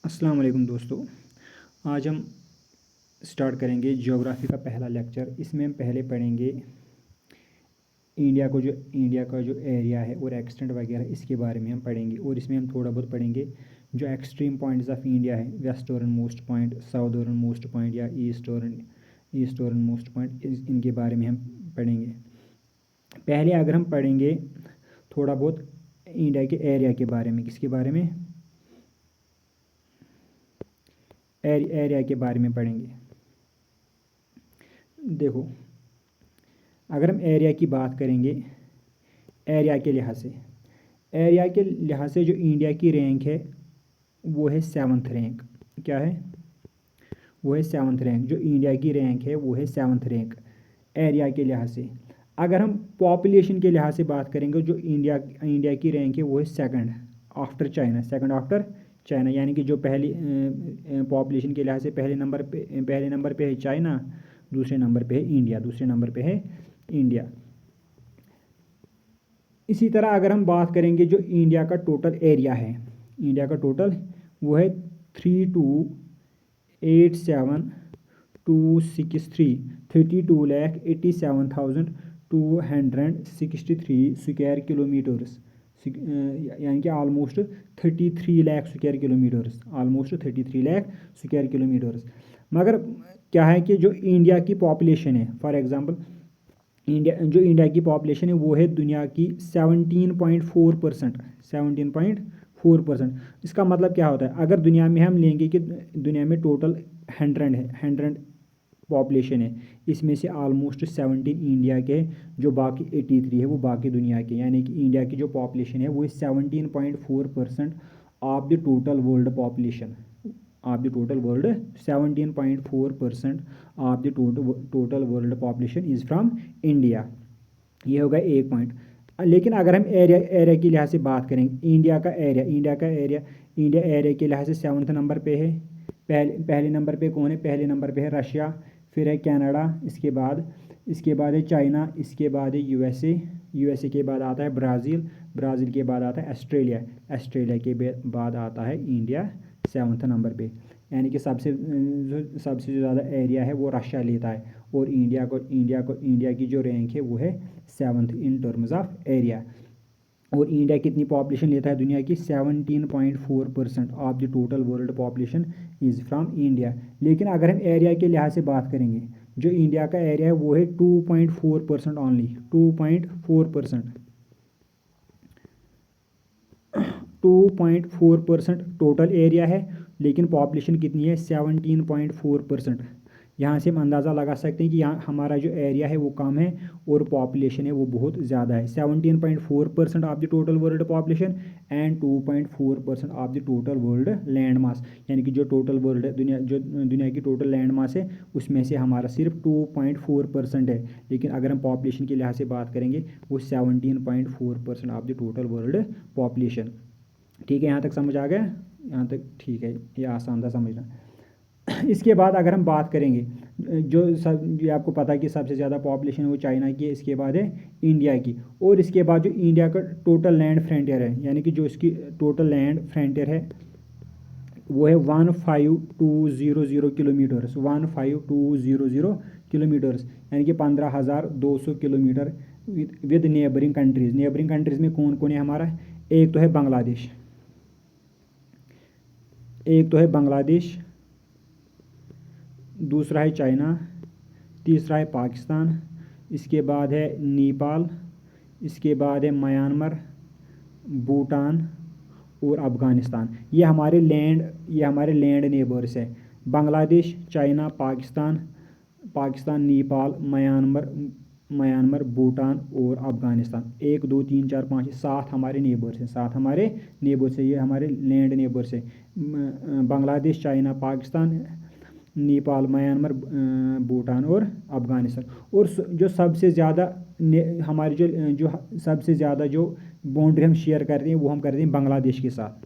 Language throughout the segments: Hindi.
अस्सलाम वालेकुम दोस्तों। आज हम स्टार्ट करेंगे ज्योग्राफी का पहला लेक्चर। इसमें हम पहले पढ़ेंगे इंडिया का जो एरिया है और एक्सटेंट वगैरह इसके बारे में हम पढ़ेंगे। और इसमें हम थोड़ा बहुत पढ़ेंगे जो एक्सट्रीम पॉइंट्स ऑफ इंडिया है, western most point, southern most point या ईस्टर्न मोस्ट पॉइंट, इनके बारे में हम पढ़ेंगे। पहले अगर हम पढ़ेंगे थोड़ा बहुत इंडिया के एरिया के बारे में। किसके बारे में? एरिया के बारे में पढ़ेंगे। देखो, अगर हम एरिया की बात करेंगे, एरिया के लिहाज से जो इंडिया की रैंक है वो है 7th रैंक। क्या है? वो है 7th रैंक। जो इंडिया की रैंक है वो है 7th रैंक एरिया के लिहाज से। अगर हम पॉपुलेशन के लिहाज से बात करेंगे, जो इंडिया की रैंक है वो है सेकंड आफ्टर चाइना। यानी कि जो पहली पॉपुलेशन के लिहाज से पहले नंबर पे है चाइना, दूसरे नंबर पे है इंडिया। इसी तरह अगर हम बात करेंगे जो इंडिया का टोटल एरिया है, इंडिया का टोटल वो है 32,87,263 स्क्वायर किलोमीटर्स, यानी कि ऑलमोस्ट 33 लाख स्क्वायर किलोमीटर्स। मगर क्या है कि जो इंडिया की पॉपुलेशन है, फॉर एग्जांपल इंडिया की पॉपुलेशन है वो है दुनिया की 17.4%। इसका मतलब क्या होता है? अगर दुनिया में हम लेंगे कि दुनिया में टोटल 100 पॉपुलेशन है, इसमें से ऑलमोस्ट 17 इंडिया के, जो बाकी 83 है वो बाकी दुनिया के। यानी कि इंडिया की जो पॉपुलेशन है वो 17.4% of the total world population. 17.4% of the total world population is from India. ये होगा एक पॉइंट। लेकिन अगर हम एरिया के लिहाज से बात करेंगे, इंडिया एरिया के लिहाज से 7th नंबर पे है। पहले नंबर पे कौन है? पहले नंबर पे है रशिया, फिर है कनाडा, इसके बाद है चाइना, इसके बाद है यूएसए के बाद आता है ब्राज़ील के बाद आता है ऑस्ट्रेलिया के बाद आता है इंडिया 7th नंबर पे। यानी कि सबसे ज़्यादा एरिया है वो रशिया लेता है। और इंडिया की जो रैंक है वो है 7th in terms of area. और इंडिया कितनी पॉपुलेशन लेता है दुनिया की? 17.4% of the total world population is from India. लेकिन अगर हम एरिया के लिहाज से बात करेंगे, जो इंडिया का एरिया है वो है 2.4% ओनली। 2.4% टोटल एरिया है, लेकिन पॉपुलेशन कितनी है? 17.4%। यहाँ से हम अंदाज़ा लगा सकते हैं कि यहाँ हमारा जो एरिया है वो कम है और पॉपुलेशन है वो बहुत ज़्यादा है। 17.4% of the total world population and 2.4% of the total world land mass. यानी कि जो टोटल वर्ल्ड दुनिया की टोटल लैंड मास है उसमें से हमारा सिर्फ 2.4% है। लेकिन अगर हम पॉपुलेशन के लिहाज से बात करेंगे वो 17.4% of the total world population. ठीक है, यहाँ तक समझ आ गया? यहाँ तक ठीक है, ये आसान था समझना। इसके बाद अगर हम बात करेंगे, ये आपको पता है कि सबसे ज़्यादा पॉपुलेशन वो चाइना की है, इसके बाद है इंडिया की। और इसके बाद जो इंडिया का टोटल लैंड फ्रंटियर है, यानी कि जो इसकी टोटल लैंड फ्रंटियर है वो है 15,200 किलोमीटर्स। 15,200 किलोमीटर्स, यानी कि 15,200 किलोमीटर विद नेबरिंग कंट्रीज़ में कौन कौन है हमारा? एक तो है बांग्लादेश, दूसरा है चाइना, तीसरा है पाकिस्तान, इसके बाद है नेपाल, इसके बाद है म्यांमार, भूटान और अफ़गानिस्तान। ये हमारे लैंड नेबर्स है। बांग्लादेश, चाइना, पाकिस्तान, नेपाल, म्यांमार, भूटान और अफ़गानिस्तान। 1 2 3 4 5 7 हमारे नेबर्स हैं। ये हमारे लैंड नेबर्स हैं। बांग्लादेश, चाइना, पाकिस्तान, नेपाल, म्यांमार, भूटान और अफ़गानिस्तान। और जो सबसे ज़्यादा हमारी जो सबसे ज़्यादा जो बाउंड्री हम शेयर करते हैं वो हम करते हैं बांग्लादेश के साथ।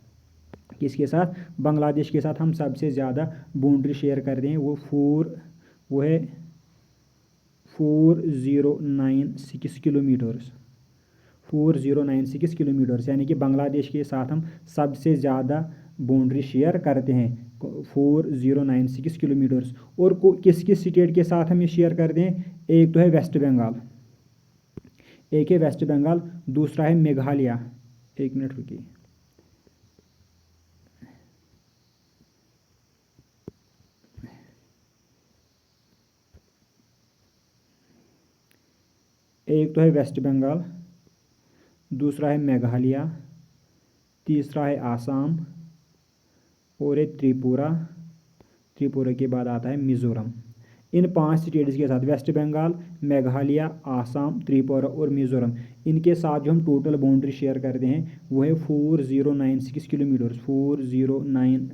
किसके साथ? बांग्लादेश के साथ हम सबसे ज़्यादा बाउंड्री शेयर करते हैं। वो है 4096 किलोमीटर्स। 4096 किलोमीटर्स, यानी कि बांग्लादेश के साथ हम सबसे ज़्यादा बाउंड्री शेयर करते हैं 4096 किलोमीटर्स। और किस किस स्टेट के साथ हम ये शेयर करते हैं? एक तो है वेस्ट बंगाल, एक है वेस्ट बंगाल, दूसरा है मेघालय। एक मिनट रुकिए। एक तो है वेस्ट बंगाल, दूसरा है मेघालय, तीसरा है आसाम और एक त्रिपुरा। त्रिपुरा के बाद आता है मिज़ोरम। इन 5 स्टेट्स के साथ वेस्ट बंगाल, मेघालय, आसाम, त्रिपुरा और मिज़ोरम, इनके साथ जो हम टोटल बाउंड्री शेयर करते हैं वो है 4096 किलोमीटर्स। 409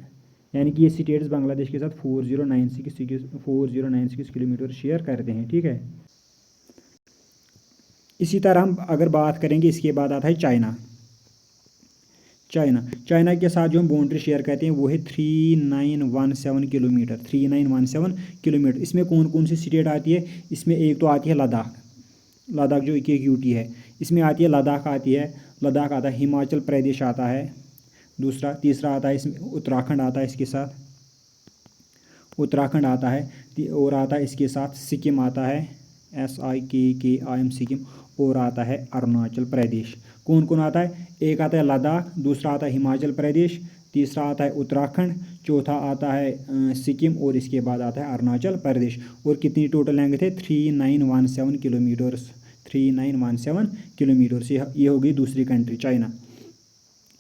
यानी कि ये स्टेट्स बांग्लादेश के साथ 4096 किलोमीटर शेयर करते हैं। ठीक है। इसी तरह हम अगर बात करेंगे, इसके बाद आता है चाइना। चाइना के साथ जो हम बाउंड्री शेयर करते हैं वो है 3917 किलोमीटर। 3917 किलोमीटर। इसमें कौन कौन सी स्टेट आती है? इसमें एक तो आती है लद्दाख, लद्दाख जो एक यूटी है, इसमें आती है लद्दाख आती है, लद्दाख आता है, हिमाचल प्रदेश आता है, तीसरा आता है इसमें उत्तराखंड आता है, इसके साथ उत्तराखंड आता है, और आता है इसके साथ सिक्किम आता है, SIKKIM सिक्किम, और आता है अरुणाचल प्रदेश। कौन कौन आता है? एक आता है लद्दाख, दूसरा आता है हिमाचल प्रदेश, तीसरा आता है उत्तराखंड, चौथा आता है सिक्किम, और इसके बाद आता है अरुणाचल प्रदेश। और कितनी टोटल लेंथ है? 3917 किलोमीटर्स। 3917 किलोमीटर्स। ये होगी दूसरी कंट्री चाइना।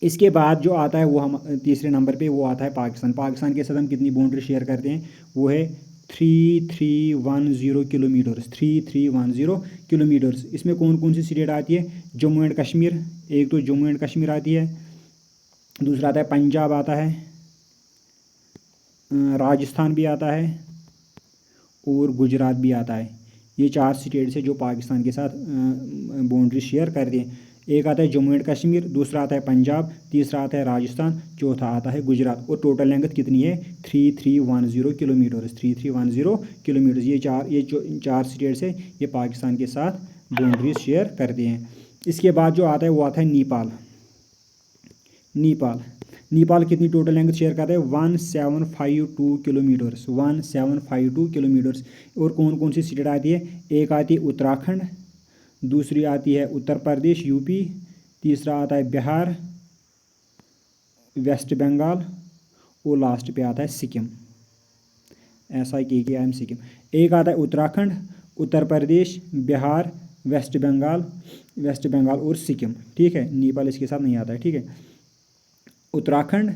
इसके बाद जो आता है वो हम तीसरे नंबर पे वो आता है पाकिस्तान। पाकिस्तान के साथ हम कितनी बाउंड्री शेयर करते हैं? वो है 3310 किलोमीटर्स। 3310 किलोमीटर्स। इसमें कौन कौन सी स्टेट आती है? जम्मू एंड कश्मीर, एक तो जम्मू एंड कश्मीर आती है, दूसरा आता है पंजाब आता है, राजस्थान भी आता है, और गुजरात भी आता है। ये 4 स्टेट्स है जो पाकिस्तान के साथ बाउंड्री शेयर करते हैं। एक आता है जम्मू एंड कश्मीर, दूसरा आता है पंजाब, तीसरा आता है राजस्थान, चौथा आता है गुजरात। और टोटल लेंथ कितनी है? 3310 किलोमीटर्स। 3310 किलोमीटर्स। ये चार स्टेट्स है, ये पाकिस्तान के साथ बाउंड्रीज शेयर करते हैं। इसके बाद जो आता है वो आता है नेपाल। नेपाल कितनी टोटल लेंथ शेयर करता है? 1752 किलोमीटर्स। 1752 किलोमीटर्स। और कौन कौन सी स्टेट आती है? एक आती है उत्तराखंड, दूसरी आती है उत्तर प्रदेश यूपी, तीसरा आता है बिहार, वेस्ट बंगाल, और लास्ट पे आता है सिक्किम। SIKKIM सिक्किम। एक आता है उत्तराखंड, उत्तर प्रदेश, बिहार, वेस्ट बंगाल और सिक्किम। ठीक है। नेपाल इसके साथ नहीं आता है। ठीक है। उत्तराखंड,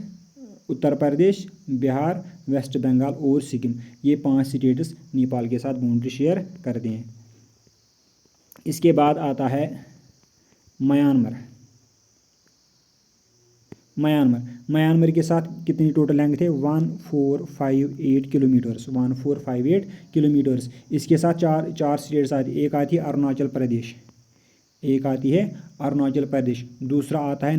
उत्तर प्रदेश, बिहार, वेस्ट बंगाल और सिक्किम, ये 5 स्टेट्स नेपाल के साथ बाउंड्री शेयर करते हैं। इसके बाद आता है म्यांमार के साथ कितनी टोटल लेंथ है? 1458 किलोमीटर्स। 1458 किलोमीटर्स। इसके साथ चार स्टेट्स आती है। एक आती है अरुणाचल प्रदेश, दूसरा आता है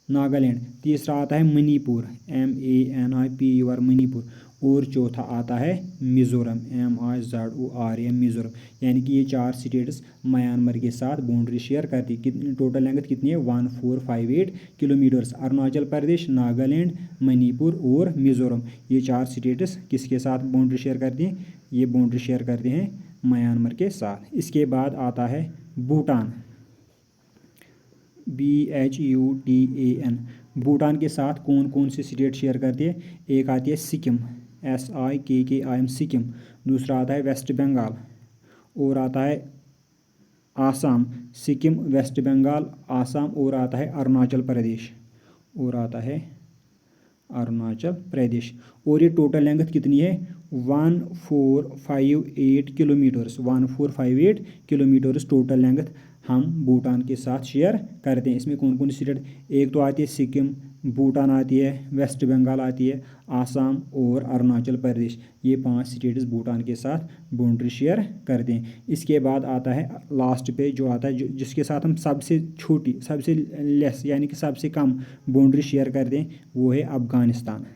नागालैंड, तीसरा आता है मणिपुर, MANIPUR मणिपुर, और चौथा आता है मिज़ोरम, MIZORAM मिज़ोरम। यानी कि ये 4 स्टेट्स म्यांमार के साथ बाउंड्री शेयर करती है। कितनी टोटल लेंथ कितनी है? 1458 किलोमीटर्स। अरुणाचल प्रदेश, नागालैंड, मणिपुर और मिज़ोरम, ये 4 स्टेट्स किसके साथ बाउंड्री शेयर करती हैं? ये बाउंड्री शेयर करते हैं म्यांमार के साथ। इसके बाद आता है भूटान, BHUTAN। भूटान के साथ कौन कौन सी स्टेट शेयर करती है? एक आती है सिक्किम, SIKKIM सिक्किम, दूसरा आता है वेस्ट बंगाल, और आता है आसाम। सिक्किम, वेस्ट बंगाल, आसाम, और आता है अरुणाचल प्रदेश। और ये टोटल लेंथ कितनी है? 1458 किलोमीटर्स। 1458 किलोमीटर्स टोटल लेंथ हम भूटान के साथ शेयर करते हैं। इसमें कौन कौन सी स्टेट? एक तो आती है सिक्किम, भूटान आती है, वेस्ट बंगाल आती है, आसाम और अरुणाचल प्रदेश, ये 5 स्टेट्स भूटान के साथ बाउंड्री शेयर करते हैं। इसके बाद आता है लास्ट पे जो आता है जिसके साथ हम सबसे लेस यानी कि सबसे कम बाउंड्री शेयर करते हैं, वो है अफ़गानिस्तान।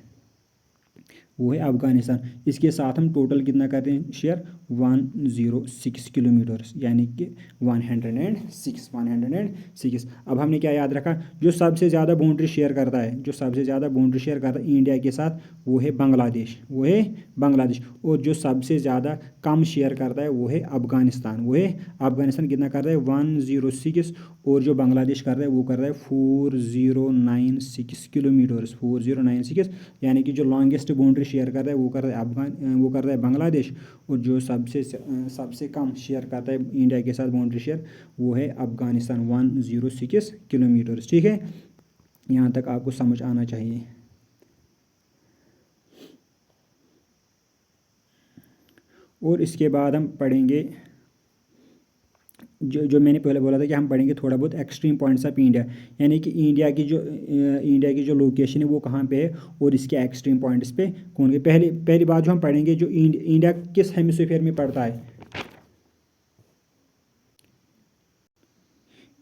वो है अफ़गानिस्तान। इसके साथ हम टोटल कितना करते हैं शेयर 106 किलोमीटर्स, यानी कि 106। अब हमने क्या याद रखा, जो सबसे ज़्यादा बाउंड्री शेयर करता है, जो सबसे ज़्यादा बाउंड्री शेयर करता है इंडिया के साथ, वो है बांग्लादेश, वो है बांग्लादेश। और जो सबसे ज़्यादा कम शेयर करता है वो है अफ़गानिस्तान, वो है अफ़गानिस्तान। कितना करता है 106, और जो बांग्लादेश कर रहा है वो कर रहा है 4096 किलोमीटर्स, 4096। यानी कि जो लॉन्गेस्ट बाउंड्री शेयर कर रहा है वो कर रहा है वो कर रहा है बांग्लादेश। और जो सबसे कम शेयर करता है इंडिया के साथ बाउंड्री शेयर, वो है अफ़गानिस्तान, 106 किलोमीटर्स। ठीक है, यहाँ तक आपको समझ आना चाहिए। और इसके बाद हम पढ़ेंगे जो मैंने पहले बोला था कि हम पढ़ेंगे थोड़ा बहुत एक्सट्रीम पॉइंट्स ऑफ इंडिया, यानी कि इंडिया की जो लोकेशन है वो कहाँ पे है और इसके एक्सट्रीम पॉइंट्स पे कौन के। पहली बात जो हम पढ़ेंगे, जो इंडिया किस हेमिस्फीयर में पड़ता है।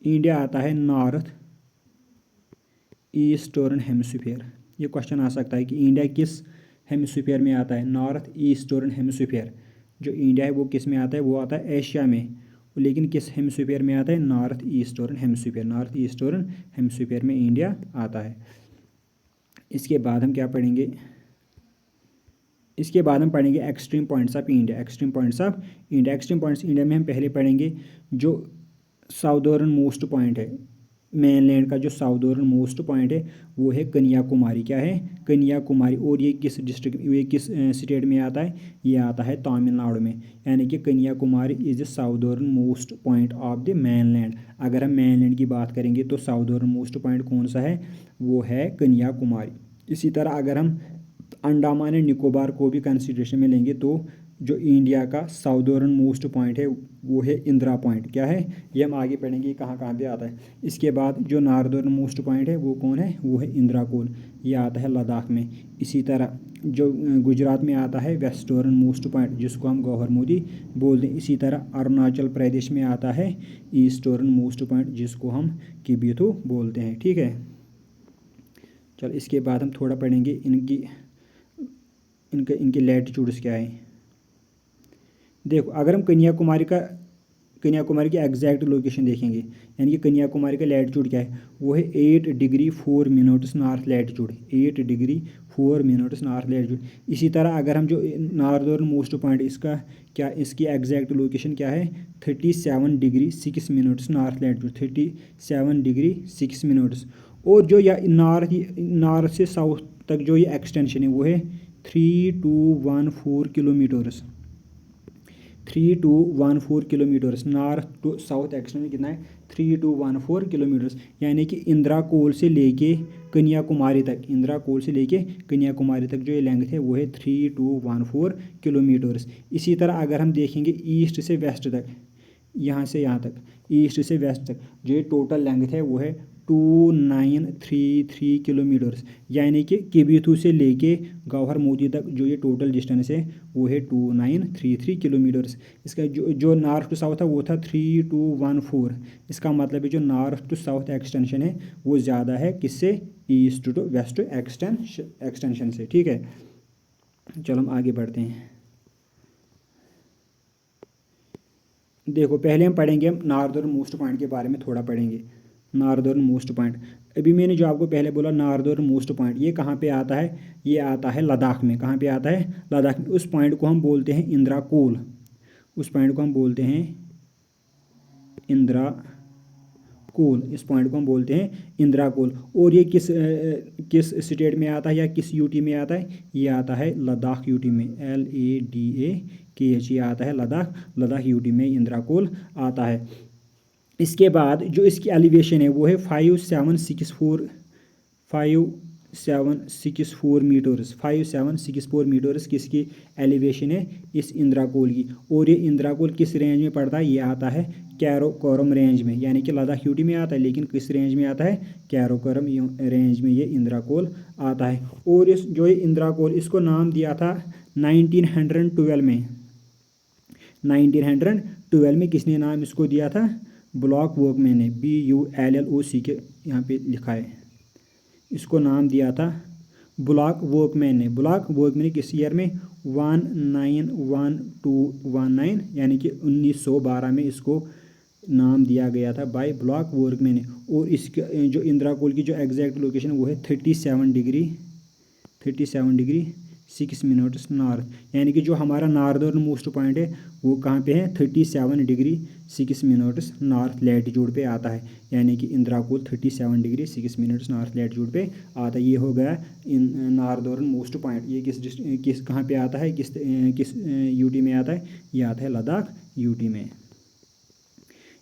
इंडिया आता है नॉर्थ ईस्टर्न हेमिस्फीयर। ये क्वेश्चन आ सकता है कि इंडिया किस हेमिस्फीयर में आता है, नॉर्थ ईस्टर्न हेमिस्फीयर। जो इंडिया है वो किस में आता है, वो आता है एशिया में। लेकिन किस हेमिस्फीयर में आता है, north eastern hemisphere, north eastern hemisphere में इंडिया आता है। इसके बाद हम क्या पढ़ेंगे, इसके बाद हम पढ़ेंगे extreme points of India, extreme points of India. Extreme points India में हम पहले पढ़ेंगे जो साउदर्न मोस्ट पॉइंट है, मेनलैंड का जो साउदर्न मोस्ट पॉइंट है वो है कन्याकुमारी। क्या है, कन्याकुमारी। और ये किस डिस्ट्रिक्ट, ये किस स्टेट में आता है, ये आता है तमिलनाडु में। यानी कि Kanyakumari is the southern most point of the mainland. अगर हम मेनलैंड की बात करेंगे तो साउदर्न मोस्ट पॉइंट कौन सा है, वो है कन्याकुमारी। इसी तरह अगर हम अंडमान एंड निकोबार को भी कंसिडरेशन में लेंगे तो जो इंडिया का साउदर्न मोस्ट पॉइंट है वो है इंदिरा पॉइंट। क्या है, ये हम आगे पढ़ेंगे कहाँ कहाँ पे आता है। इसके बाद जो नॉर्दर्न मोस्ट पॉइंट है वो कौन है, वो है इंदिरा कोल, ये आता है लद्दाख में। इसी तरह जो गुजरात में आता है वेस्टर्न मोस्ट पॉइंट, जिसको हम गौहर मोदी बोलते हैं। इसी तरह अरुणाचल प्रदेश में आता है ईस्टर्न मोस्ट पॉइंट, जिसको हम किबिथु बोलते हैं। ठीक है, चल इसके बाद हम थोड़ा पढ़ेंगे इनके लैटिट्यूड्स क्या है। देखो, अगर हम कन्याकुमारी की एग्जैक्ट लोकेशन देखेंगे, यानी कि कन्याकुमारी का लैटिट्यूड क्या है, वो है 8 degree 4 minutes north latitude, 8 degree 4 minutes north latitude. इसी तरह अगर हम जो नॉर्दर्न मोस्ट पॉइंट इसकी एग्जैक्ट लोकेशन क्या है, 37 degree 6 minutes north latitude, 37 degree 6 minutes. और जो या नॉर्थ से साउथ तक जो ये एक्सटेंशन है वो है 3214 kilometres, 3214 kilometres. North to south extension कितना है, 3214 किलोमीटर्स। यानी कि इंदिरा कोल से लेके कन्याकुमारी तक, इंदिरा कोल से लेके कन्याकुमारी तक जो ये लेंथ है वो है 3214 किलोमीटर्स। इसी तरह अगर हम देखेंगे ईस्ट से वेस्ट तक, यहाँ से यहाँ तक, ईस्ट से वेस्ट तक जो ये टोटल लेंथ है वो है 2933 किलोमीटर्स। यानी कि किबिथु से लेके गौहर मोदी तक जो ये टोटल डिस्टेंस है वो है 2933 किलोमीटर्स। इसका जो नॉर्थ टू साउथ था वो था 3214। इसका मतलब है जो नॉर्थ टू साउथ एक्सटेंशन है वो ज़्यादा है किससे, ईस्ट टू वेस्ट एक्सटेंशन से। ठीक है, चलो हम आगे बढ़ते हैं। देखो, पहले हम पढ़ेंगे, हम नॉर्दर्न मोस्ट पॉइंट के बारे में थोड़ा पढ़ेंगे। नॉर्दर्न मोस्ट पॉइंट, अभी मैंने जो आपको पहले बोला नॉर्दर्न मोस्ट पॉइंट, ये कहाँ पे आता है, ये आता है लद्दाख में। कहाँ पे आता है, लद्दाख में। उस पॉइंट को हम बोलते हैं इंदिरा कोल, उस पॉइंट को हम बोलते हैं इंदिरा कोल, इस पॉइंट को हम बोलते हैं इंदिरा कोल। और ये किस स्टेट में आता है या किस यूटी में आता है, ये आता है लद्दाख यूटी में, LADAKH, ये आता है लद्दाख यूटी में इंदिरा कोल आता है। इसके बाद जो इसकी एलिवेशन है वो है 5764 मीटर्स, 5764 मीटर्स किसकी एलिवेशन है, इस इंदिरा कोल की। और ये इंदिरा कोल किस रेंज में पड़ता है, ये आता है कैराकोरम रेंज में, यानी कि लद्दाख यूटी में आता है लेकिन किस रेंज में आता है, कैराकोरम रेंज में ये इंदिरा कोल आता है। और इस जो ये इंदिरा कोल, इसको नाम दिया था 1912 में, 1912 में किसने नाम इसको दिया था, ब्लॉक वर्कमैन ने, BULLOC के यहाँ पे लिखा है, इसको नाम दिया था ब्लॉक वर्कमैन ने किस ईयर में 191219 यानी कि 1912 में इसको नाम दिया गया था बाय ब्लॉक वर्कमैन ने। और इसका जो इंदिरा कोल की जो एग्जैक्ट लोकेशन वो है 37 डिग्री 6 मिनट्स नॉर्थ, यानी कि जो हमारा नॉर्दर्न मोस्ट पॉइंट है वो कहाँ पे है 37 डिग्री 6 मिनट्स नॉर्थ लैटिट्यूड पे आता है, यानी कि इंदिरा कोल 37 डिग्री 6 मिनट्स नॉर्थ लैटिट्यूड पे आता है। ये हो गया नॉर्दर्न मोस्ट पॉइंट। ये किस कहाँ पे आता है, किस यूटी में आता है, ये आता है लद्दाख यूटी में।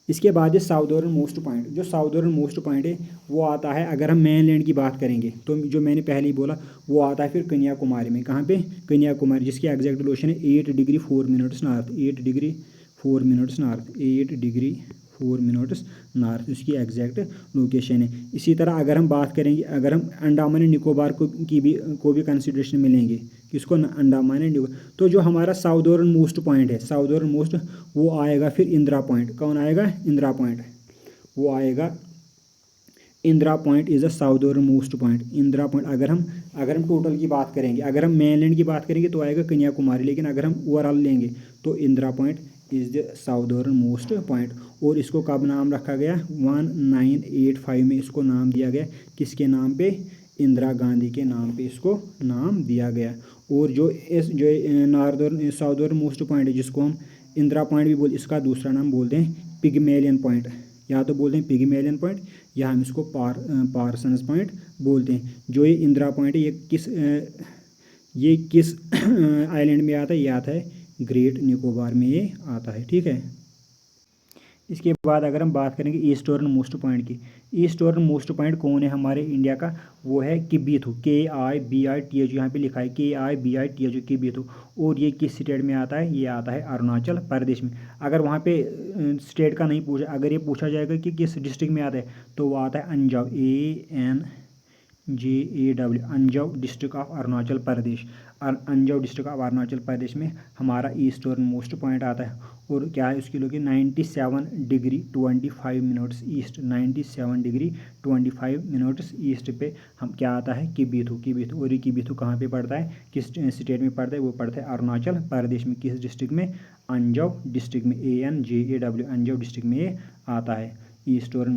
इसके बाद है साउदर्न मोस्ट पॉइंट। जो साउदर्न मोस्ट पॉइंट है वो आता है, अगर हम मेनलैंड की बात करेंगे तो जो मैंने पहले ही बोला वो आता है फिर कन्याकुमारी में। कहाँ पे, कन्याकुमारी, जिसकी एग्जैक्ट लोकेशन है 8 degree 4 minutes north, 8 degree 4 minutes north, 8 degree 4 minutes north उसकी एग्जैक्ट लोकेशन है। इसी तरह अगर हम बात करेंगे, अगर हम अंडमान एंड निकोबार को भी कंसिडरेशन में लेंगे, किसको, अंडमान एंड निकोबार, तो जो हमारा साउदर्न मोस्ट पॉइंट है, साउदर्न मोस्ट, वो आएगा फिर इंदिरा पॉइंट। कौन आएगा, इंदिरा पॉइंट, वो आएगा Indira point is the southern most point. Indira point अगर हम टोटल की बात करेंगे, अगर हम मेनलैंड की बात करेंगे तो आएगा कन्याकुमारी, लेकिन अगर हम ओवरऑल लेंगे तो Indira point is the southern most point. और इसको कब नाम रखा गया, 1985 में इसको नाम दिया गया, किसके नाम पे, इंदिरा गांधी के नाम पे इसको नाम दिया गया। और जो साउदर्न मोस्ट पॉइंट है जिसको हम इंदिरा पॉइंट भी बोलते, इसका दूसरा नाम बोलते हैं पिग्मेलियन पॉइंट, या तो बोलते हैं पिग्मेलियन पॉइंट या हम इसको पार्सन्स पॉइंट बोलते हैं। जो ये इंदिरा पॉइंट है ये किस आइलैंड में आता है, ये आता है ग्रेट निकोबार में ये आता है, ठीक है। इसके बाद अगर हम बात करेंगे ईस्टर्न मोस्ट पॉइंट की, ईस्टर्न मोस्ट पॉइंट कौन है हमारे इंडिया का, वो है किबिथु, KIBITHU, यहाँ पे लिखा है KIBITHU, किबिथु। और ये किस स्टेट में आता है, ये आता है अरुणाचल प्रदेश में। अगर वहाँ पे स्टेट का नहीं पूछा, अगर ये पूछा जाएगा कि किस डिस्ट्रिक्ट में आता है, तो वो आता है Anjaw, ANJAW, Anjaw district of Arunachal Pradesh. Anjaw district of Arunachal Pradesh में हमारा ईस्टर्न मोस्ट पॉइंट आता है। और क्या है उसकी location, 97 degree 25 minutes east, 97 degree 25 minutes east पे हम क्या आता है, किबिथु। और ये किबिथु कहाँ पे पड़ता है, किस स्टेट में पड़ता है, वो पड़ता है अरुणाचल प्रदेश में। किस डिस्ट्रिक्ट में, अंजाव डिस्ट्रिक्ट में, ANJAW, अंजाव डिस्ट्रिक्ट में ये आता है ईस्टर्न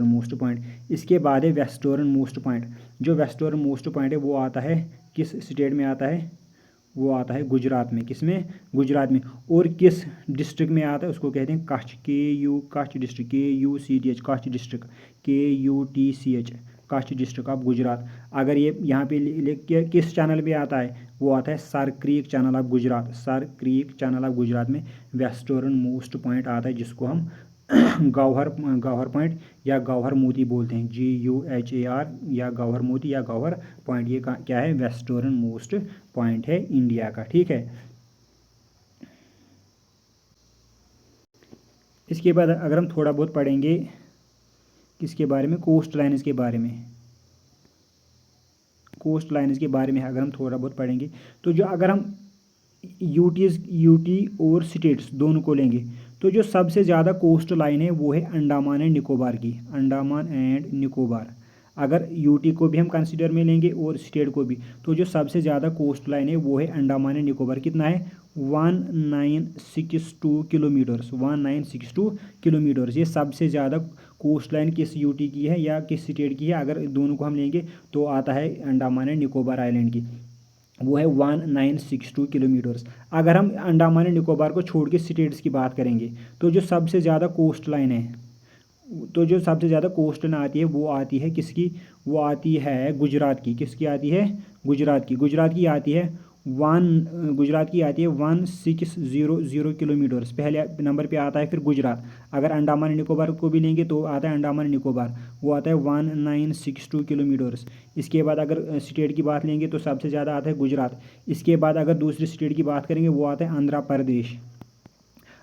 मोस्ट पॉइंट। इसके बाद है वेस्टर्न मोस्ट पॉइंट। जो वेस्टर्न मोस्ट पॉइंट है वो आता है किस स्टेट में आता है, वो आता है गुजरात में। किसमें, गुजरात में। और किस डिस्ट्रिक्ट में आता है, उसको कहते हैं Kutch, Kutch district, KUCTH, Kutch district, KUTCH, Kutch district of Gujarat. अगर ये यहाँ पे किस चैनल में आता है, वो आता है sir creek channel of Gujarat, sir creek channel of Gujarat में वेस्टर्न मोस्ट पॉइंट आता है, जिसको हम गौहर पॉइंट या गौहर मोती बोलते हैं, GUHAR, या गौहर मोती या गौहर पॉइंट। ये क्या है, वेस्टर्न मोस्ट पॉइंट है इंडिया का, ठीक है। इसके बाद अगर हम थोड़ा बहुत पढ़ेंगे किसके बारे में, कोस्ट लाइन्स के बारे में, कोस्ट लाइन्स के बारे में अगर हम थोड़ा बहुत पढ़ेंगे तो जो अगर हम यूटी और स्टेट्स दोनों को लेंगे तो जो सबसे ज़्यादा कोस्ट लाइन है वो है अंडमान एंड निकोबार की, अंडमान एंड निकोबार। अगर यूटी को भी हम कंसीडर में लेंगे और स्टेट को भी, तो जो सबसे ज़्यादा कोस्ट लाइन है वो है अंडमान एंड निकोबार। कितना है, 1962 किलोमीटर्स, 1962 किलोमीटर्स। ये सबसे ज़्यादा कोस्ट लाइन किस यूटी की है या किस स्टेट की है, अगर दोनों को हम लेंगे तो आता है अंडमान एंड निकोबार आइलैंड की, वो है 1962 किलोमीटर्स। अगर हम अंडमान एंड निकोबार को छोड़ के स्टेट्स की बात करेंगे तो जो सबसे ज़्यादा कोस्ट लाइन है, तो जो सबसे ज़्यादा कोस्ट लाइन आती है वो आती है किसकी, वो आती है गुजरात की। किसकी आती है, गुजरात की। गुजरात की आती है 1600 किलोमीटर्स, पहले नंबर पे आता है फिर गुजरात। अगर अंडमान एंड निकोबार को भी लेंगे तो आता है अंडमान एंड निकोबार, वो आता है 1962 किलोमीटर्स। इसके बाद अगर स्टेट की बात लेंगे तो सबसे ज़्यादा आता है गुजरात। इसके बाद अगर दूसरी स्टेट की बात करेंगे वो आता है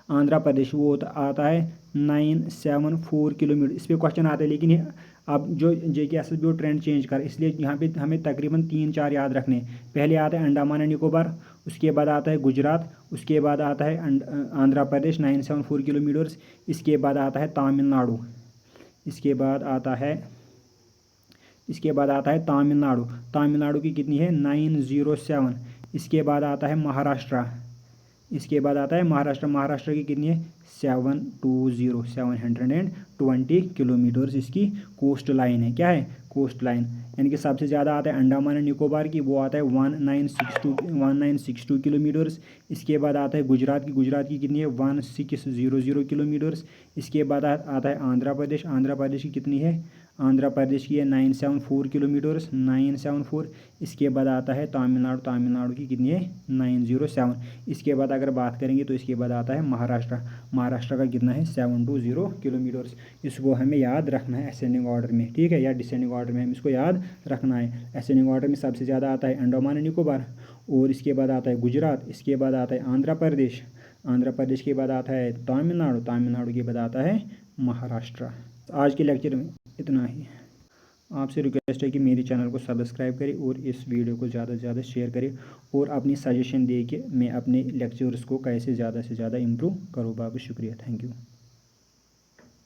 आंध्र प्रदेश, वो आता है 974 किलोमीटर। इस पर क्वेश्चन आता है, लेकिन अब जो JKSSB ट्रेंड चेंज कर, इसलिए यहाँ पे हमें तकरीबन 3-4 याद रखने। पहले आता है अंडमान एंड निकोबार, उसके बाद आता है गुजरात, उसके बाद आता है आंध्र प्रदेश 974 किलोमीटर्स, इसके बाद आता है तमिलनाडु, इसके बाद आता है इसके बाद आता है तमिलनाडु, तमिलनाडु की कितनी है 907। इसके बाद आता है महाराष्ट्र, इसके बाद आता है महाराष्ट्र, महाराष्ट्र की कितनी है 720 किलोमीटर्स इसकी कोस्ट लाइन है। क्या है कोस्ट लाइन, यानी कि सबसे ज़्यादा आता है अंडमान एंड निकोबार की, वो आता है 1962 किलोमीटर्स। इसके बाद आता है गुजरात की, गुजरात की कितनी है 1600 किलोमीटर्स। इसके बाद आता है आंध्र प्रदेश, आंध्र प्रदेश की कितनी है, आंध्र प्रदेश की है 974 किलोमीटर्स, 974। इसके बाद आता है तमिलनाडु, तमिलनाडु की कितनी है 907। इसके बाद अगर बात करेंगे तो इसके बाद आता है महाराष्ट्र, महाराष्ट्र का कितना है 720 किलोमीटर्स। इसको हमें याद रखना है असेंडिंग ऑर्डर में, ठीक है, या डिसेंडिंग ऑर्डर में हम इसको याद रखना है। असेंडिंग ऑर्डर में सबसे ज़्यादा आता है अंडमान एंड निकोबार, और इसके बाद आता है गुजरात, इसके बाद आता है आंध्र प्रदेश, आंध्र प्रदेश के बाद आता है तमिलनाडु, तमिलनाडु के बाद आता है महाराष्ट्र। आज के लेक्चर में इतना ही। आपसे रिक्वेस्ट है कि मेरे चैनल को सब्सक्राइब करें और इस वीडियो को ज़्यादा से ज़्यादा शेयर करें, और अपनी सजेशन दे के मैं अपने लेक्चर्स को कैसे ज़्यादा से ज़्यादा इम्प्रूव करूँ। बाबू शुक्रिया, थैंक यू।